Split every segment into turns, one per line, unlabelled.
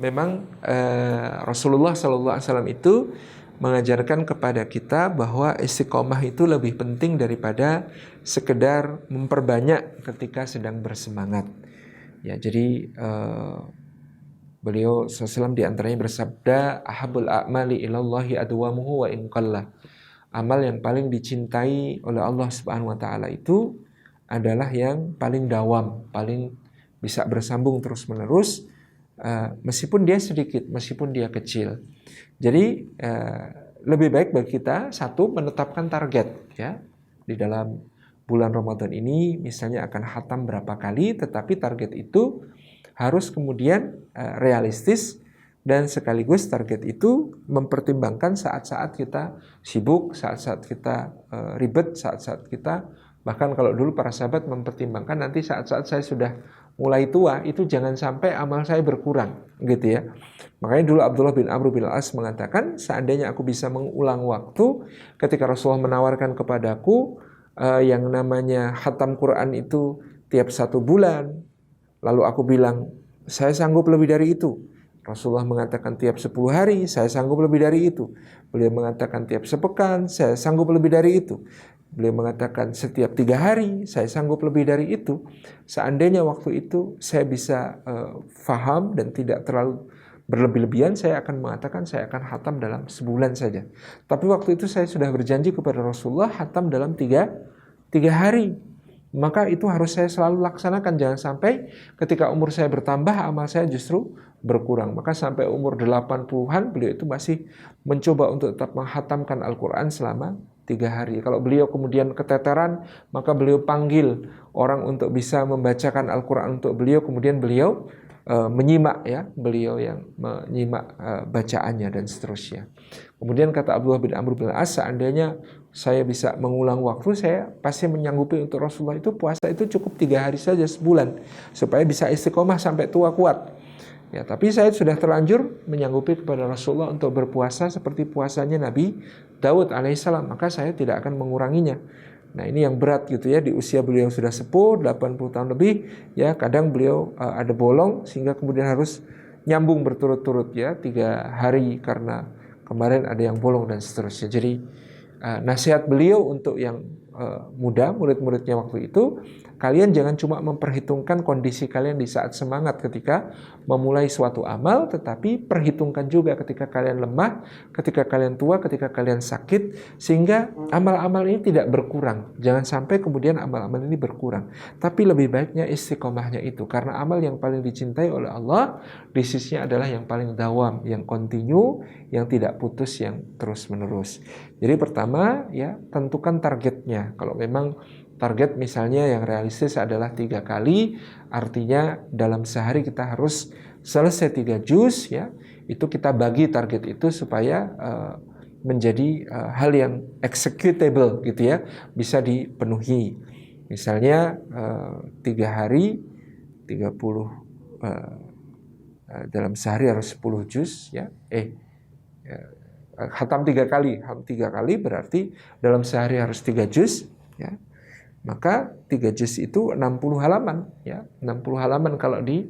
memang Rasulullah SAW itu mengajarkan kepada kita bahwa istiqomah itu lebih penting daripada sekedar memperbanyak ketika sedang bersemangat. Ya, jadi beliau SAW di antaranya bersabda, ahabul a'mali ilallahi adwamuhu wa in qalla. Amal yang paling dicintai oleh Allah Subhanahu wa taala itu adalah yang paling dawam, paling bisa bersambung terus-menerus, meskipun dia sedikit, meskipun dia kecil. Jadi lebih baik bagi kita satu menetapkan target ya. Di dalam bulan Ramadan ini misalnya akan khatam berapa kali, tetapi target itu harus kemudian realistis, dan sekaligus target itu mempertimbangkan saat-saat kita sibuk, saat-saat kita ribet, saat-saat kita, bahkan kalau dulu para sahabat mempertimbangkan nanti saat-saat saya sudah mulai tua itu jangan sampai amal saya berkurang gitu ya. Makanya dulu Abdullah bin Amr bin Al-As mengatakan, seandainya aku bisa mengulang waktu ketika Rasulullah menawarkan kepadaku yang namanya khatam Quran itu tiap 1 bulan, lalu aku bilang saya sanggup lebih dari itu. Rasulullah mengatakan tiap 10 hari, saya sanggup lebih dari itu. Beliau mengatakan tiap sepekan, saya sanggup lebih dari itu. Beliau mengatakan setiap 3 hari, saya sanggup lebih dari itu. Seandainya waktu itu saya bisa faham dan tidak terlalu berlebih-lebihan, saya akan mengatakan saya akan khatam dalam sebulan saja. Tapi waktu itu saya sudah berjanji kepada Rasulullah khatam dalam 3 hari. Maka itu harus saya selalu laksanakan. Jangan sampai ketika umur saya bertambah, amal saya justru berkurang. Maka sampai umur 80-an beliau itu masih mencoba untuk tetap menghatamkan Al-Quran selama 3 hari. Kalau beliau kemudian keteteran, maka beliau panggil orang untuk bisa membacakan Al-Quran untuk beliau. Kemudian beliau menyimak ya, beliau yang menyimak bacaannya dan seterusnya. Kemudian kata Abdullah bin Amr bin Al-As, seandainya saya bisa mengulang waktu, saya pasti menyanggupi untuk Rasulullah itu puasa itu cukup 3 hari saja sebulan, supaya bisa istiqomah sampai tua kuat. Ya, tapi saya sudah terlanjur menyanggupi kepada Rasulullah untuk berpuasa seperti puasanya Nabi Daud alaihissalam, maka saya tidak akan menguranginya. Nah, ini yang berat gitu ya, di usia beliau sudah sepuh, 80 tahun lebih, ya kadang beliau ada bolong sehingga kemudian harus nyambung berturut-turut ya, 3 hari karena kemarin ada yang bolong dan seterusnya. Jadi nasihat beliau untuk yang muda, murid-muridnya waktu itu, kalian jangan cuma memperhitungkan kondisi kalian di saat semangat ketika memulai suatu amal, tetapi perhitungkan juga ketika kalian lemah, ketika kalian tua, ketika kalian sakit, sehingga amal-amal ini tidak berkurang. Jangan sampai kemudian amal-amal ini berkurang, tapi lebih baiknya istiqomahnya itu, karena amal yang paling dicintai oleh Allah di sisinya adalah yang paling dawam, yang kontinu, yang tidak putus, yang terus-menerus. Jadi pertama ya, tentukan targetnya. Kalau memang target misalnya yang realistis adalah 3 kali, artinya dalam sehari kita harus selesai 3 juz ya. Itu kita bagi target itu supaya menjadi hal yang executable gitu ya, bisa dipenuhi. Misalnya 3 hari 30 dalam sehari harus 10 juz ya. Khatam 3 kali, 3 kali berarti dalam sehari harus 3 juz ya. Maka 3 juz itu 60 halaman ya. 60 halaman kalau di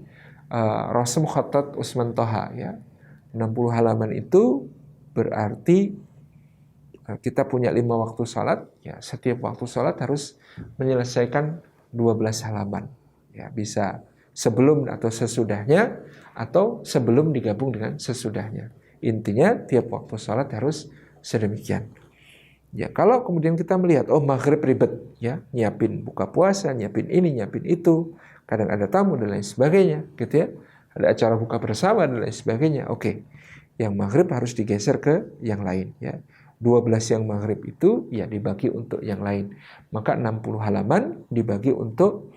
Rasm Khatat Usman Toha ya. 60 halaman itu berarti kita punya 5 waktu salat ya. Setiap waktu salat harus menyelesaikan 12 halaman ya. Bisa sebelum atau sesudahnya, atau sebelum digabung dengan sesudahnya. Intinya tiap waktu salat harus sedemikian. Ya, kalau kemudian kita melihat, oh maghrib ribet, ya, nyiapin buka puasa, nyiapin ini, nyiapin itu, kadang ada tamu dan lain sebagainya, gitu ya, ada acara buka bersama dan lain sebagainya. Oke, yang maghrib harus digeser ke yang lain, ya. 12 yang maghrib itu ya dibagi untuk yang lain. Maka 60 halaman dibagi untuk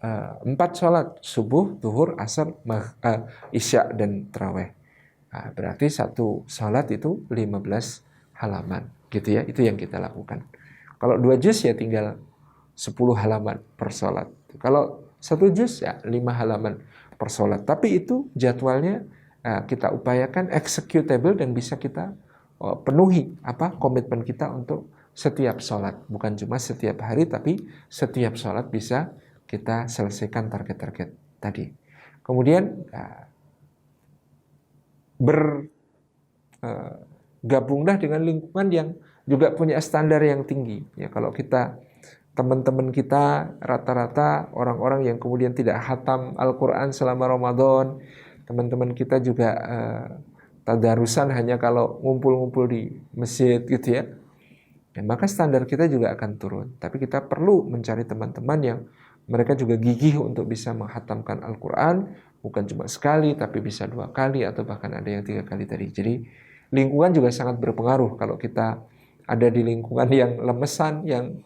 4 sholat, subuh, zuhur, asar, isya, dan tarawih. Nah, berarti satu sholat itu 15 halaman. Gitu ya, itu yang kita lakukan. Kalau 2 juz ya tinggal 10 halaman per sholat. Kalau 1 juz ya 5 halaman per sholat. Tapi itu jadwalnya kita upayakan executable dan bisa kita penuhi komitmen kita untuk setiap sholat. Bukan cuma setiap hari, tapi setiap sholat bisa kita selesaikan target-target tadi. Kemudian bergabunglah dengan lingkungan yang juga punya standar yang tinggi. Ya, kalau kita teman-teman kita rata-rata orang-orang yang kemudian tidak khatam Al-Quran selama Ramadan, teman-teman kita juga tadarusan hanya kalau ngumpul-ngumpul di masjid gitu ya. Ya, maka standar kita juga akan turun. Tapi kita perlu mencari teman-teman yang mereka juga gigih untuk bisa menghatamkan Al-Quran, bukan cuma sekali, tapi bisa 2 kali, atau bahkan ada yang 3 kali tadi. Jadi lingkungan juga sangat berpengaruh. Kalau kita ada di lingkungan yang lemesan, yang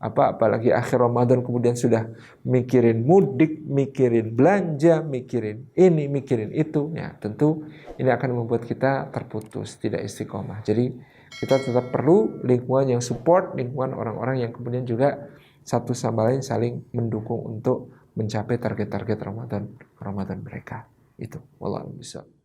apalagi akhir Ramadan kemudian sudah mikirin mudik, mikirin belanja, mikirin ini, mikirin itu, ya tentu ini akan membuat kita terputus, tidak istiqomah. Jadi kita tetap perlu lingkungan yang support, lingkungan orang-orang yang kemudian juga satu sama lain saling mendukung untuk mencapai target-target Ramadan mereka. Itu wallahu a'lam bishawab.